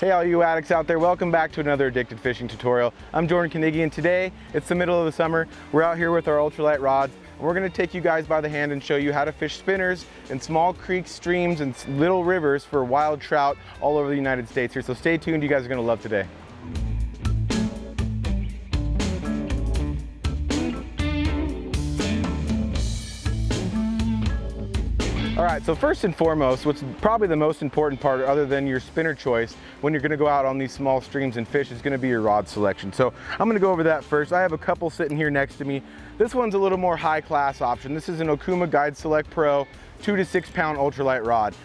Hey all you addicts out there, welcome back to another addicted fishing tutorial. I'm Jordan Knigge, and today it's the middle of the summer. We're out here with our ultralight rods and we're going to take you guys by the hand and show you how to fish spinners in small creeks, streams, and little rivers for wild trout all over the United States here. So stay tuned, you guys are going to love today. All right, so first and foremost, what's probably the most important part other than your spinner choice when you're gonna go out on these small streams and fish is gonna be your rod selection. So I'm gonna go over that first. I have a couple sitting here next to me. This one's a little more high class option. This is an Okuma Guide Select Pro 2 to 6 pound ultralight rod.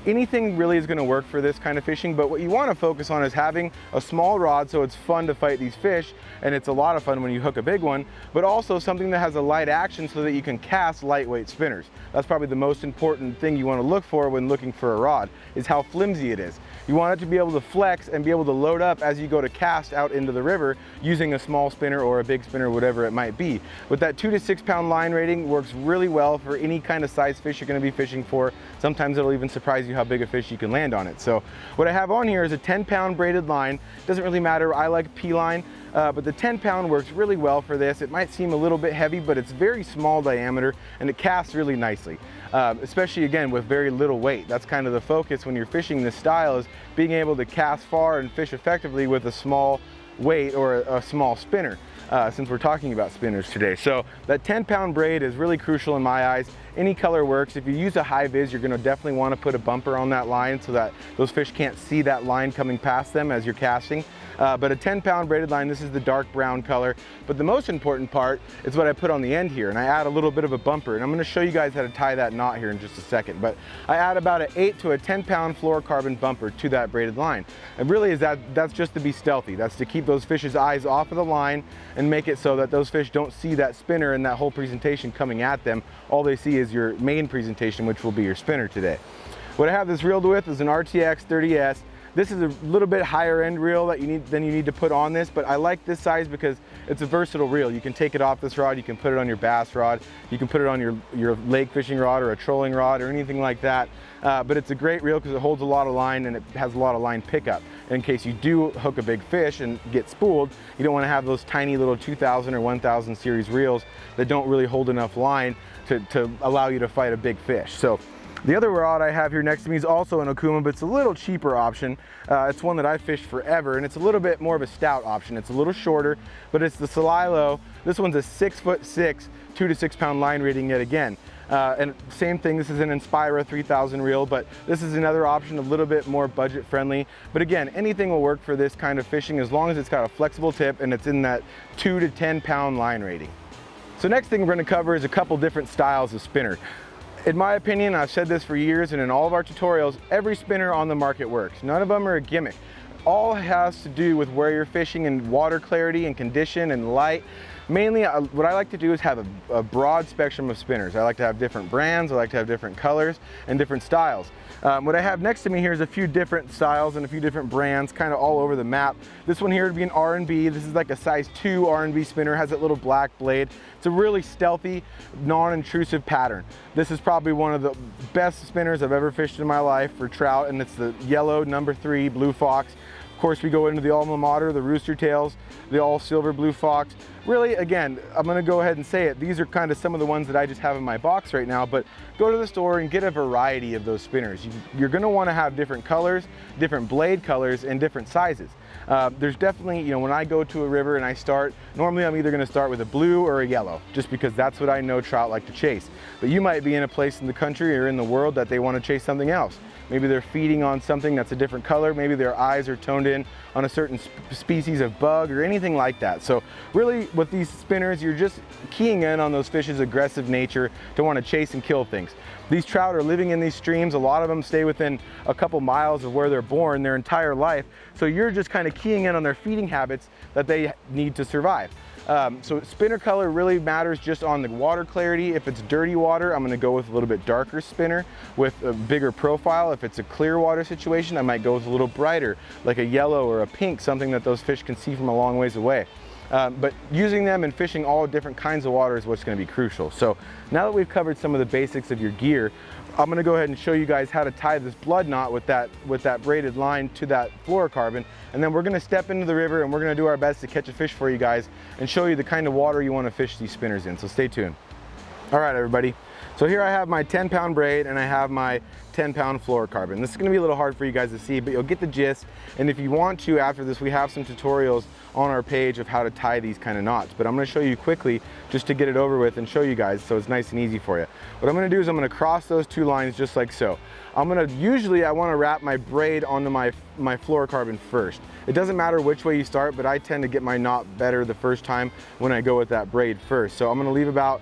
Anything really is going to work for this kind of fishing, but what you want to focus on is having a small rod so it's fun to fight these fish, and it's a lot of fun when you hook a big one, but also something that has a light action so that you can cast lightweight spinners. That's probably the most important thing you want to look for when looking for a rod, is how flimsy it is. You want it to be able to flex and be able to load up as you go to cast out into the river using a small spinner or a big spinner, whatever it might be. With that 2 to 6 pound line rating, works really well for any kind of size fish you're going to be fishing for. Sometimes it'll even surprise you how big a fish you can land on it. So what I have on here is a 10 pound braided line. Doesn't really matter, I like P line, but the 10 pound works really well for this. It might seem a little bit heavy, but it's very small diameter and it casts really nicely, especially again with very little weight. That's kind of the focus when you're fishing this style, is being able to cast far and fish effectively with a small weight or a small spinner. Since we're talking about spinners today. So that 10 pound braid is really crucial in my eyes. Any color works. If you use a high vis, you're gonna definitely wanna put a bumper on that line so that those fish can't see that line coming past them as you're casting. But a 10 pound braided line, this is the dark brown color. But the most important part is what I put on the end here, and I add a little bit of a bumper, and I'm gonna show you guys how to tie that knot here in just a second. But I add about an 8 to a 10 pound fluorocarbon bumper to that braided line. And really that's just to be stealthy. That's to keep those fish's eyes off of the line and make it so that those fish don't see that spinner and that whole presentation coming at them. All they see is your main presentation, which will be your spinner today. What I have this reeled with is an RTX 30S. This is a little bit higher end reel that you need to put on this, but I like this size because it's a versatile reel. You can take it off this rod, you can put it on your bass rod, you can put it on your lake fishing rod or a trolling rod or anything like that. But it's a great reel because it holds a lot of line and it has a lot of line pickup. In case you do hook a big fish and get spooled, you don't want to have those tiny little 2000 or 1000 series reels that don't really hold enough line to allow you to fight a big fish. So the other rod I have here next to me is also an Okuma, but it's a little cheaper option. It's one that I've fished forever, and it's a little bit more of a stout option. It's a little shorter, but it's the Solilo. This one's a 6'6", 2 to 6 pound line rating yet again. And same thing, this is an Inspira 3000 reel, but this is another option, a little bit more budget friendly. But again, anything will work for this kind of fishing as long as it's got a flexible tip and it's in that 2 to 10 pound line rating. So next thing we're going to cover is a couple different styles of spinner. In my opinion, I've said this for years, and in all of our tutorials, every spinner on the market works. None of them are a gimmick. All has to do with where you're fishing and water clarity and condition and light. Mainly, what I like to do is have a broad spectrum of spinners. I like to have different brands, I like to have different colors and different styles. What I have next to me here is a few different styles and a few different brands kind of all over the map. This one here would be an R&B. This is like a size 2 R&B spinner, has that little black blade. It's a really stealthy, non-intrusive pattern. This is probably one of the best spinners I've ever fished in my life for trout, and it's the yellow number 3 Blue Fox. Of course, we go into the alma mater, the rooster tails, the all silver Blue Fox. Really, again, I'm gonna go ahead and say it. These are kind of some of the ones that I just have in my box right now, but go to the store and get a variety of those spinners. You're gonna wanna have different colors, different blade colors, and different sizes. There's definitely, you know, when I go to a river and I start, normally I'm either gonna start with a blue or a yellow, just because that's what I know trout like to chase. But you might be in a place in the country or in the world that they wanna chase something else. Maybe they're feeding on something that's a different color. Maybe their eyes are toned in on a certain species of bug or anything like that. So really with these spinners, you're just keying in on those fish's aggressive nature to want to chase and kill things. These trout are living in these streams. A lot of them stay within a couple miles of where they're born their entire life. So you're just kind of keying in on their feeding habits that they need to survive. So spinner color really matters just on the water clarity. If it's dirty water, I'm gonna go with a little bit darker spinner with a bigger profile. If it's a clear water situation, I might go with a little brighter, like a yellow or a pink, something that those fish can see from a long ways away. But using them and fishing all different kinds of water is what's going to be crucial. So now that we've covered some of the basics of your gear, I'm going to go ahead and show you guys how to tie this blood knot with that braided line to that fluorocarbon, and then we're going to step into the river and we're going to do our best to catch a fish for you guys and show you the kind of water you want to fish these spinners in. So stay tuned. All right, everybody. So here I have my 10-pound braid and I have my 10-pound fluorocarbon. This is going to be a little hard for you guys to see, but you'll get the gist. And if you want to, after this, we have some tutorials on our page of how to tie these kind of knots. But I'm going to show you quickly just to get it over with and show you guys so it's nice and easy for you. What I'm going to do is I'm going to cross those two lines just like so. I want to wrap my braid onto my fluorocarbon first. It doesn't matter which way you start, but I tend to get my knot better the first time when I go with that braid first. So I'm going to leave about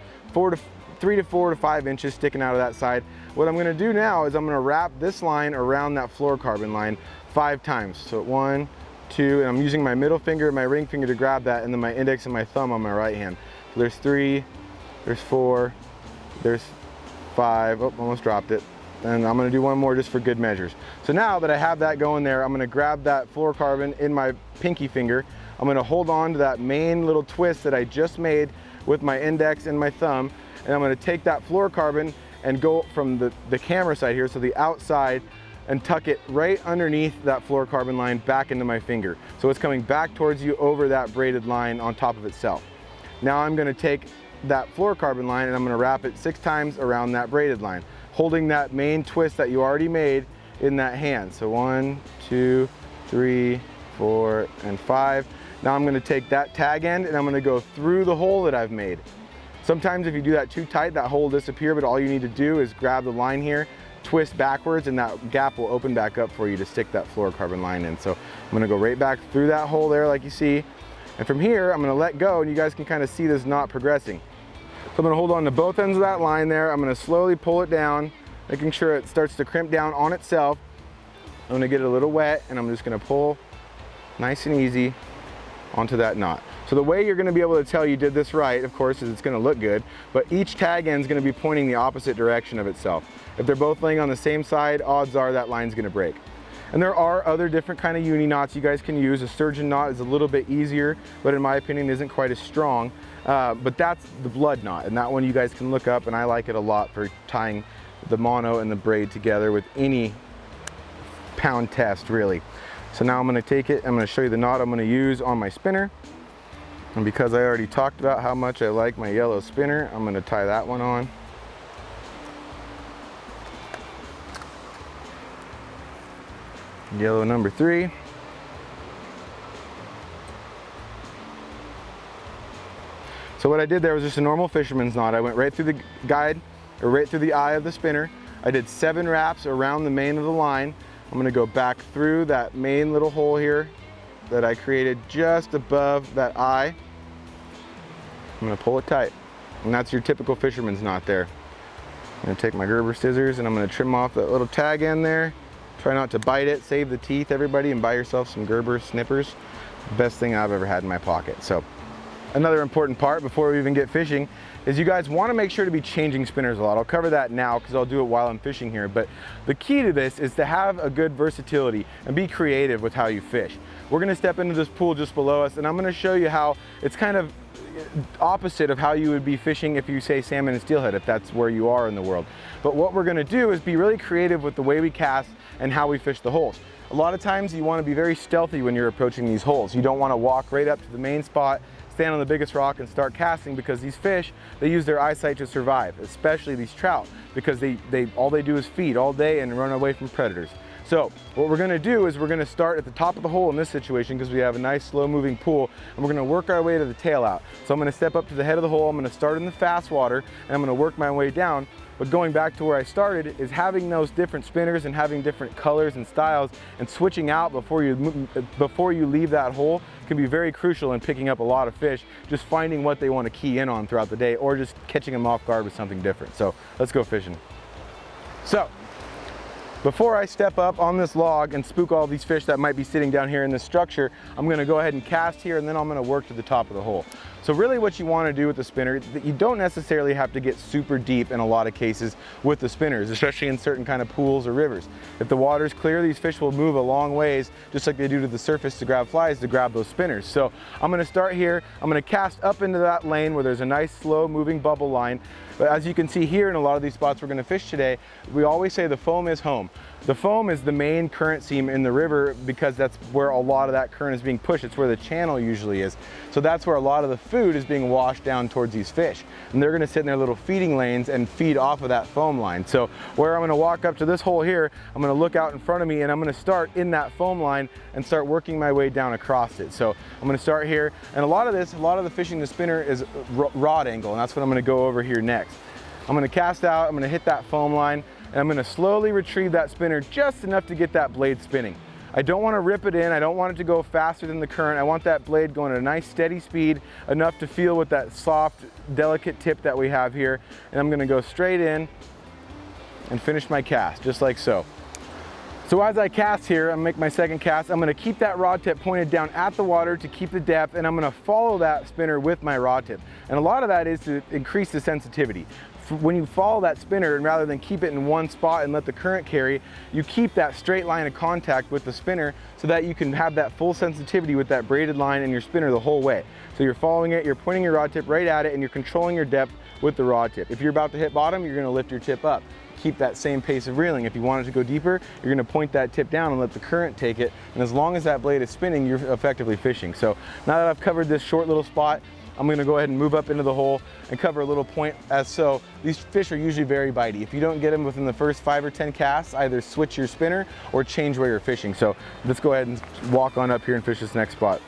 3 to 4 to 5 inches sticking out of that side. What I'm going to do now is I'm going to wrap this line around that fluorocarbon line 5 times. So 1, 2, and I'm using my middle finger and my ring finger to grab that, and then my index and my thumb on my right hand. So there's 3, there's 4, there's 5, oh, almost dropped it. And I'm going to do one more just for good measures. So now that I have that going there, I'm going to grab that fluorocarbon in my pinky finger. I'm going to hold on to that main little twist that I just made with my index and my thumb, and I'm going to take that fluorocarbon and go from the camera side here, so the outside, and tuck it right underneath that fluorocarbon line back into my finger. So it's coming back towards you over that braided line on top of itself. Now I'm going to take that fluorocarbon line and I'm going to wrap it 6 times around that braided line, holding that main twist that you already made in that hand. So 1, 2, 3, 4, and 5. Now I'm going to take that tag end and I'm going to go through the hole that I've made. Sometimes if you do that too tight, that hole will disappear, but all you need to do is grab the line here, twist backwards, and that gap will open back up for you to stick that fluorocarbon line in. So I'm going to go right back through that hole there like you see, and from here I'm going to let go, and you guys can kind of see this knot progressing. So I'm going to hold on to both ends of that line there. I'm going to slowly pull it down, making sure it starts to crimp down on itself. I'm going to get it a little wet, and I'm just going to pull nice and easy onto that knot. So the way you're going to be able to tell you did this right, of course, is it's going to look good, but each tag end is going to be pointing the opposite direction of itself. If they're both laying on the same side, odds are that line's going to break. And there are other different kind of uni knots you guys can use. A sturgeon knot is a little bit easier, but in my opinion isn't quite as strong. But that's the blood knot, and that one you guys can look up, and I like it a lot for tying the mono and the braid together with any pound test, really. So now I'm going to take it, I'm going to show you the knot I'm going to use on my spinner. And because I already talked about how much I like my yellow spinner, I'm going to tie that one on. Yellow number 3. So what I did there was just a normal fisherman's knot. I went right through the guide, or right through the eye of the spinner. I did 7 wraps around the main of the line. I'm going to go back through that main little hole here that I created just above that eye. I'm going to pull it tight, and that's your typical fisherman's knot there. I'm going to take my Gerber scissors and I'm going to trim off that little tag end there. Try not to bite it, save the teeth, everybody, and buy yourself some Gerber snippers. Best thing I've ever had in my pocket. So another important part before we even get fishing is you guys want to make sure to be changing spinners a lot. I'll cover that now because I'll do it while I'm fishing here, but the key to this is to have a good versatility and be creative with how you fish. We're going to step into this pool just below us, and I'm going to show you how it's kind of opposite of how you would be fishing if you say salmon and steelhead, if that's where you are in the world. But what we're going to do is be really creative with the way we cast and how we fish the holes. A lot of times you want to be very stealthy when you're approaching these holes. You don't want to walk right up to the main spot, stand on the biggest rock and start casting, because these fish, they use their eyesight to survive, especially these trout, because all they do is feed all day and run away from predators. So what we're going to do is we're going to start at the top of the hole in this situation because we have a nice slow moving pool, and we're going to work our way to the tail out. So I'm going to step up to the head of the hole, I'm going to start in the fast water, and I'm going to work my way down. But going back to where I started is having those different spinners and having different colors and styles and switching out before you leave that hole can be very crucial in picking up a lot of fish, just finding what they want to key in on throughout the day or just catching them off guard with something different. So let's go fishing. So before I step up on this log and spook all these fish that might be sitting down here in this structure, I'm going to go ahead and cast here, and then I'm going to work to the top of the hole. So really what you want to do with the spinner, you don't necessarily have to get super deep in a lot of cases with the spinners, especially in certain kind of pools or rivers. If the water's clear, these fish will move a long ways, just like they do to the surface to grab flies, to grab those spinners. So I'm going to start here. I'm going to cast up into that lane where there's a nice slow moving bubble line. But as you can see here in a lot of these spots we're going to fish today, we always say the foam is home. The foam is the main current seam in the river because that's where a lot of that current is being pushed. It's where the channel usually is. So that's where a lot of the food is being washed down towards these fish. And they're going to sit in their little feeding lanes and feed off of that foam line. So where I'm going to walk up to this hole here, I'm going to look out in front of me and I'm going to start in that foam line and start working my way down across it. So I'm going to start here. And a lot of the fishing the spinner is rod angle, and that's what I'm going to go over here next. I'm going to cast out, I'm going to hit that foam line, and I'm going to slowly retrieve that spinner just enough to get that blade spinning. I don't want to rip it in, I don't want it to go faster than the current. I want that blade going at a nice steady speed, enough to feel with that soft, delicate tip that we have here. And I'm going to go straight in and finish my cast, just like so. So as I cast here, I'm going to make my second cast. I'm going to keep that rod tip pointed down at the water to keep the depth, and I'm going to follow that spinner with my rod tip. And a lot of that is to increase the sensitivity. When you follow that spinner, and rather than keep it in one spot and let the current carry, you keep that straight line of contact with the spinner so that you can have that full sensitivity with that braided line in your spinner the whole way. So you're following it, you're pointing your rod tip right at it, and you're controlling your depth with the rod tip. If you're about to hit bottom, you're going to lift your tip up. Keep that same pace of reeling. If you want it to go deeper, you're going to point that tip down and let the current take it. And as long as that blade is spinning, you're effectively fishing. So now that I've covered this short little spot, I'm going to go ahead and move up into the hole and cover a little point as so. These fish are usually very bitey. If you don't get them within the first 5 or 10 casts, either switch your spinner or change where you're fishing. So let's go ahead and walk on up here and fish this next spot.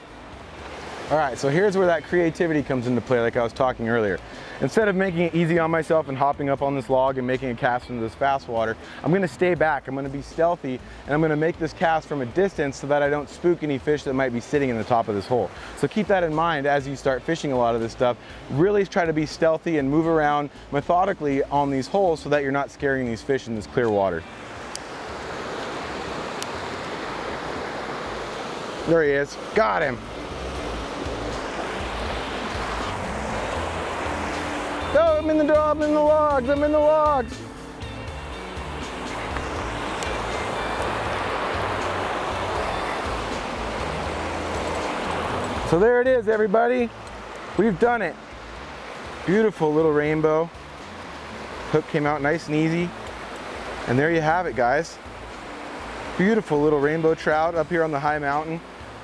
All right, so here's where that creativity comes into play, like I was talking earlier. Instead of making it easy on myself and hopping up on this log and making a cast into this fast water, I'm going to stay back. I'm going to be stealthy, and I'm going to make this cast from a distance so that I don't spook any fish that might be sitting in the top of this hole. So keep that in mind as you start fishing a lot of this stuff. Really try to be stealthy and move around methodically on these holes so that you're not scaring these fish in this clear water. There he is. Got him. Oh, I'm in the logs, I'm in the logs. So there it is, everybody. We've done it. Beautiful little rainbow. Hook came out nice and easy. And there you have it, guys. Beautiful little rainbow trout up here on the high mountain.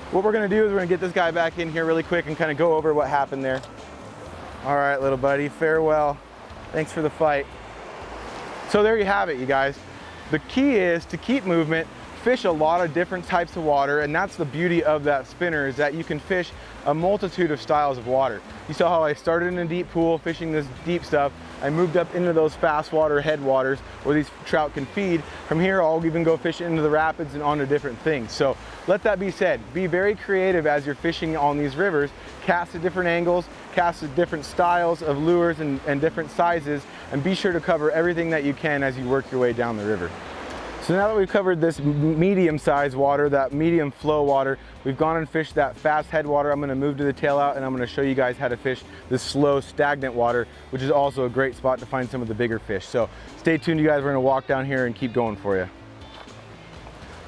What we're gonna do is we're gonna get this guy back in here really quick and kind of go over what happened there. All right, little buddy, farewell. Thanks for the fight. So there you have it, you guys. The key is to keep movement, fish a lot of different types of water, and that's the beauty of that spinner, is that you can fish a multitude of styles of water. You saw how I started in a deep pool fishing this deep stuff. I moved up into those fast water headwaters where these trout can feed. From here, I'll even go fish into the rapids and onto different things. So let that be said, be very creative as you're fishing on these rivers. Cast at different angles, cast at different styles of lures and different sizes, and be sure to cover everything that you can as you work your way down the river. So now that we've covered this medium-sized water, that medium flow water, we've gone and fished that fast headwater. I'm going to move to the tail out and I'm going to show you guys how to fish this slow, stagnant water, which is also a great spot to find some of the bigger fish. So stay tuned, you guys. We're going to walk down here and keep going for you.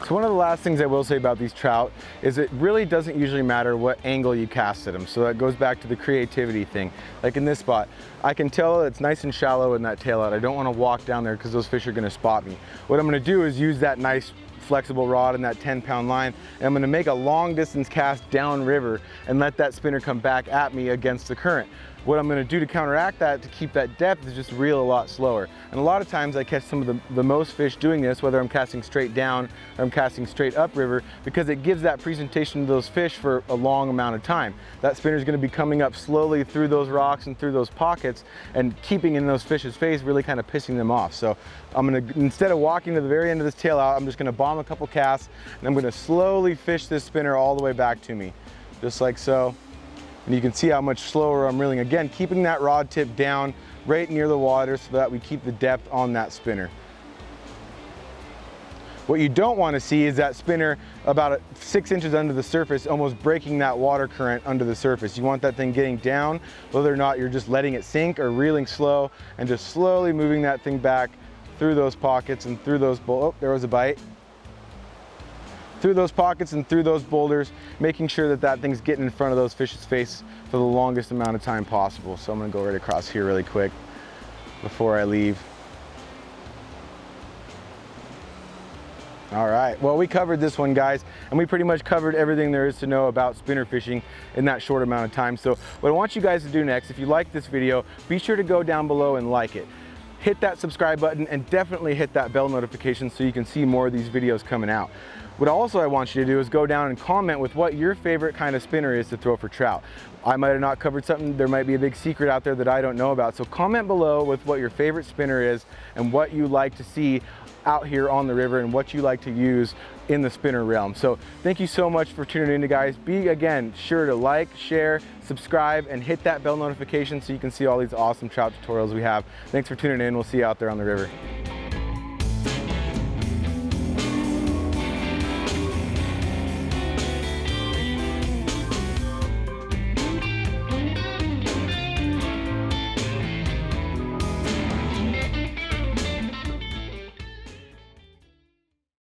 So one of the last things I will say about these trout is it really doesn't usually matter what angle you cast at them. So that goes back to the creativity thing. Like in this spot, I can tell it's nice and shallow in that tail out. I don't want to walk down there because those fish are going to spot me. What I'm going to do is use that nice flexible rod and that 10-pound line, and I'm going to make a long distance cast downriver and let that spinner come back at me against the current. What I'm going to do to counteract that, to keep that depth, is just reel a lot slower. And a lot of times I catch some of the most fish doing this, whether I'm casting straight down or I'm casting straight upriver, because it gives that presentation to those fish for a long amount of time. That spinner is going to be coming up slowly through those rocks and through those pockets and keeping in those fish's face, really kind of pissing them off. So I'm going to, instead of walking to the very end of this tail out, I'm just going to bomb a couple casts and I'm going to slowly fish this spinner all the way back to me, just like so. And you can see how much slower I'm reeling. Again, keeping that rod tip down right near the water so that we keep the depth on that spinner. What you don't want to see is that spinner about 6 inches under the surface, almost breaking that water current under the surface. You want that thing getting down, whether or not you're just letting it sink or reeling slow and just slowly moving that thing back through those pockets and through those, oh, there was a bite. Through those pockets and through those boulders, making sure that that thing's getting in front of those fish's face for the longest amount of time possible. So I'm gonna go right across here really quick before I leave. All right, well, we covered this one, guys, and we pretty much covered everything there is to know about spinner fishing in that short amount of time. So what I want you guys to do next, if you like this video, be sure to go down below and like it. Hit that subscribe button and definitely hit that bell notification so you can see more of these videos coming out. What also I want you to do is go down and comment with what your favorite kind of spinner is to throw for trout. I might have not covered something, there might be a big secret out there that I don't know about. So comment below with what your favorite spinner is and what you like to see out here on the river and what you like to use in the spinner realm. So thank you so much for tuning in, guys. Be, again, sure to like, share, subscribe, and hit that bell notification so you can see all these awesome trout tutorials we have. Thanks for tuning in. We'll see you out there on the river.